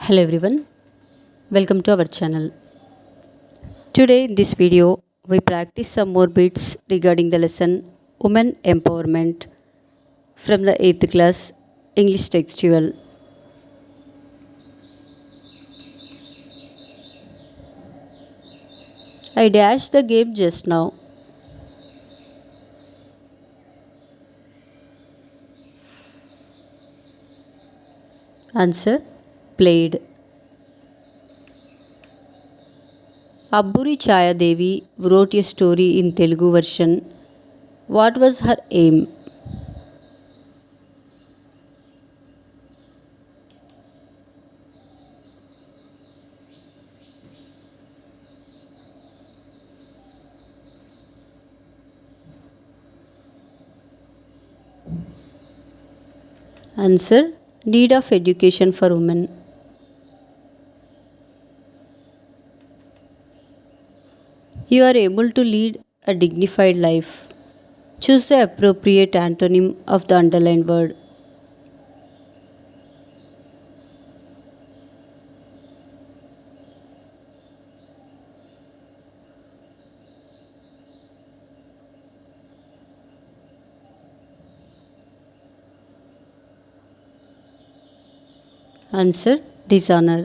Hello everyone, welcome to our channel. Today in this video we practice some more bits regarding the lesson Women Empowerment from the 8th class English textual. I dashed the game just now. Answer: played. Abburi Chaya Devi wrote a story in Telugu version. What was her aim? Answer: need of education for women. You are able to lead a dignified life. Choose the appropriate antonym of the underlined word. Answer: dishonor.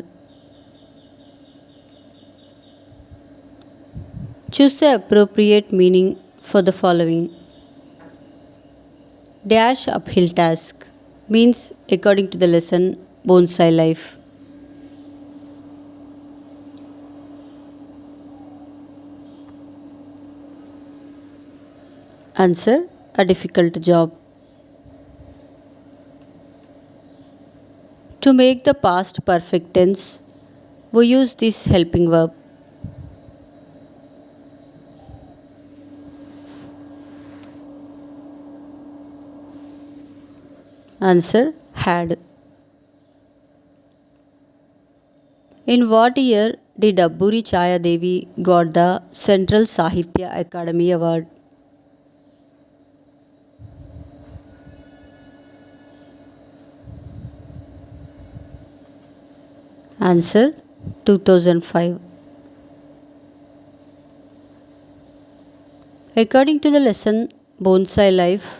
Choose the appropriate meaning for the following. Dash uphill task means, according to the lesson, bonsai life. Answer: a difficult job. To make the past perfect tense, we use this helping verb. Answer: had. In what year did Abburi Chaya Devi got the Central Sahitya Academy Award? Answer: 2005. According to the lesson Bonsai Life,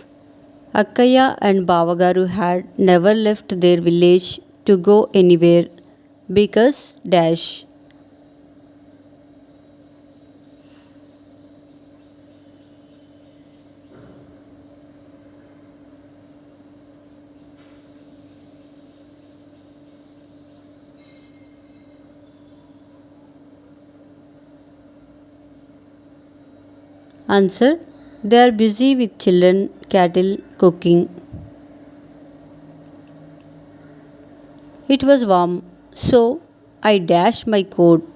Akkaya and Bavagaru had never left their village to go anywhere because dash. Answer: they are busy with children, cattle, cooking. It was warm, so I dashed my coat.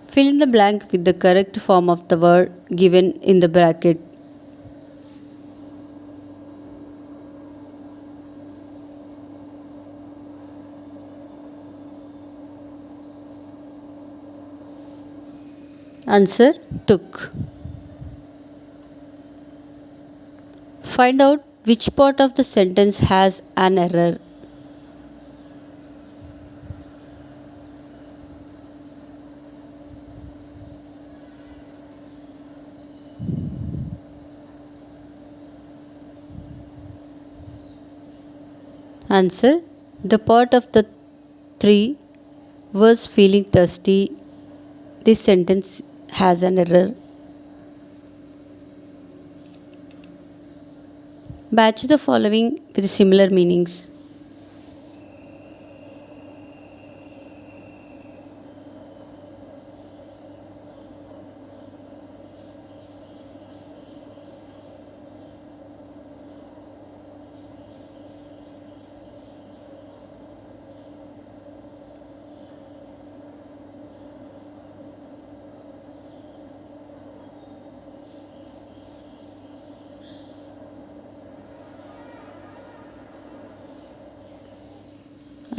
Fill in the blank with the correct form of the word given in the bracket. Answer: took. Find out which part of the sentence has an error. Answer: the part of the 3 was feeling thirsty. This sentence has an error. Match the following with similar meanings.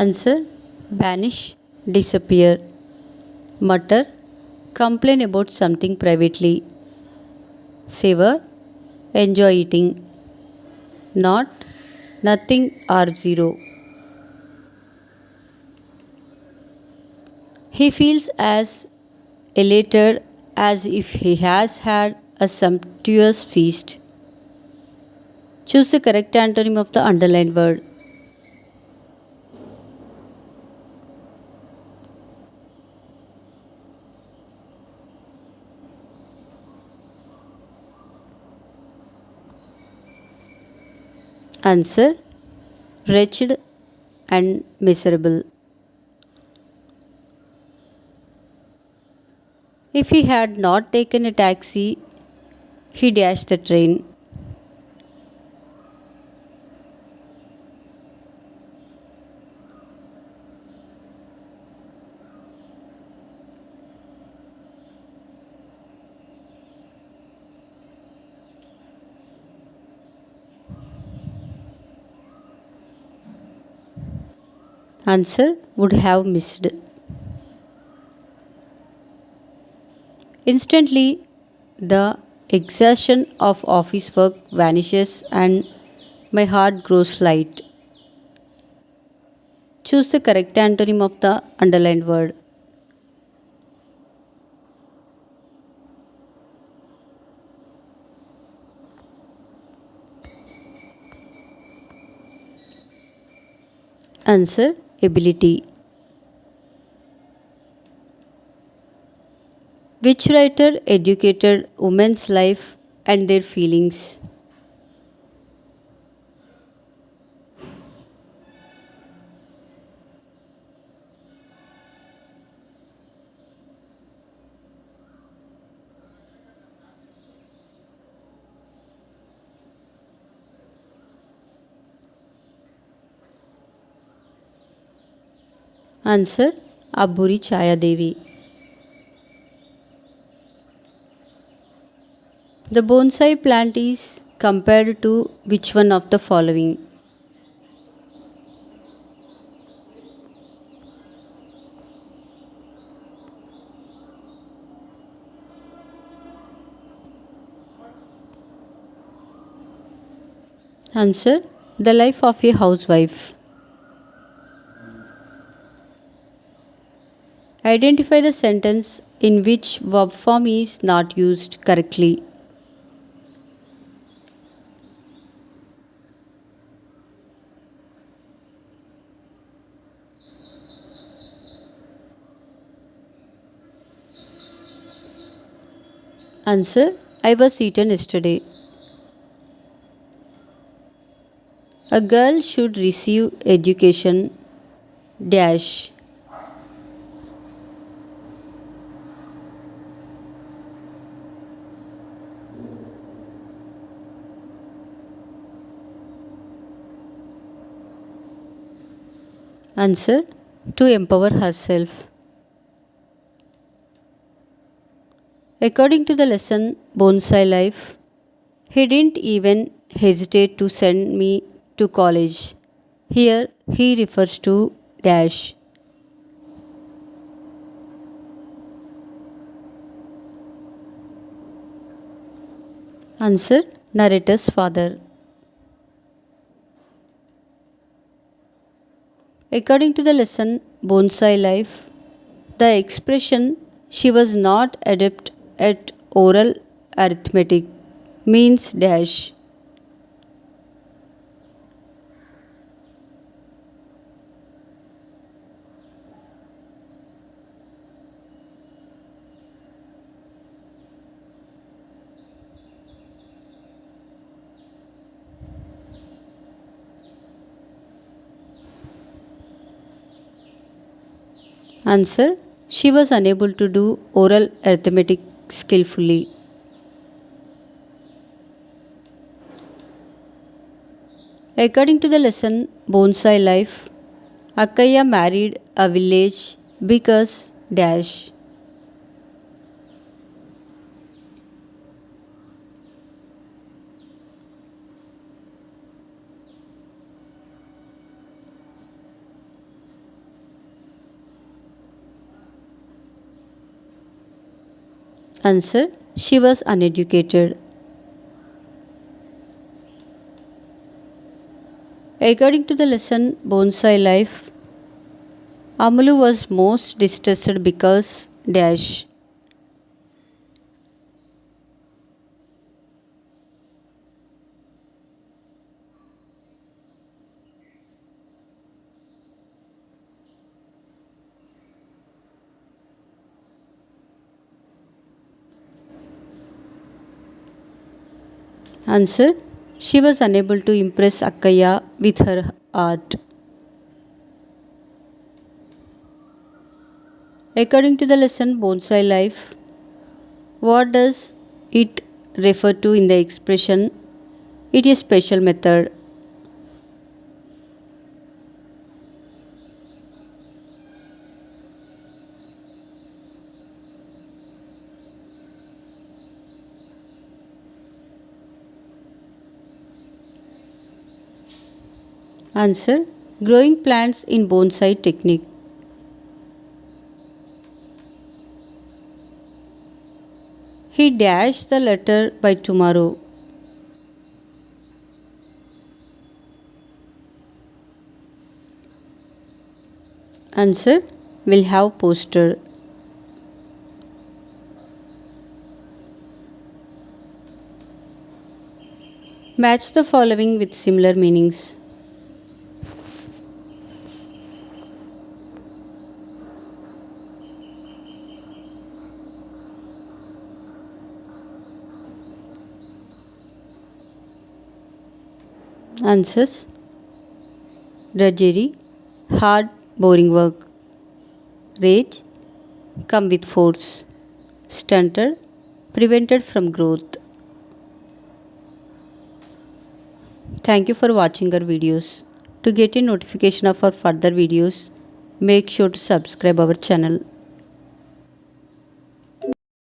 Answer: vanish, disappear. Mutter, complain about something privately. Savor, enjoy eating. Not, nothing or zero. He feels as elated as if he has had a sumptuous feast. Choose the correct antonym of the underlined word. Answer: wretched and miserable. If he had not taken a taxi, he dashed the train. Answer: would have missed. Instantly, the exhaustion of office work vanishes and my heart grows light. Choose the correct antonym of the underlined word. Answer: ability. Which writer educated women's life and their feelings? Answer: Aburi Chaya Devi. The bonsai plant is compared to which one of the following? Answer: the life of a housewife. Identify the sentence in which verb form is not used correctly. Answer: I was eaten yesterday. A girl should receive education dash. Answer: to empower herself. According to the lesson Bonsai Life, he didn't even hesitate to send me to college. Here he refers to dash. Answer: narrator's father. According to the lesson Bonsai Life, the expression she was not adept at oral arithmetic means dash. Answer: she was unable to do oral arithmetic skillfully. According to the lesson Bonsai Life, Akkaya married a village because dash. Answer: she was uneducated. According to the lesson Bonsai Life, Amulu was most distressed because dash. Answer. She was unable to impress Akkaya with her art. According to the lesson Bonsai Life, what does it refer to in the expression? It is special method. Answer. Growing plants in bonsai technique. He dashed the letter by tomorrow. Answer. Will have poster. Match the following with similar meanings. Answers. Drudgery, hard, boring work. Rage, come with force. Stunted, prevented from growth. Thank you for watching our videos. To get a notification of our further videos, make sure to subscribe our channel.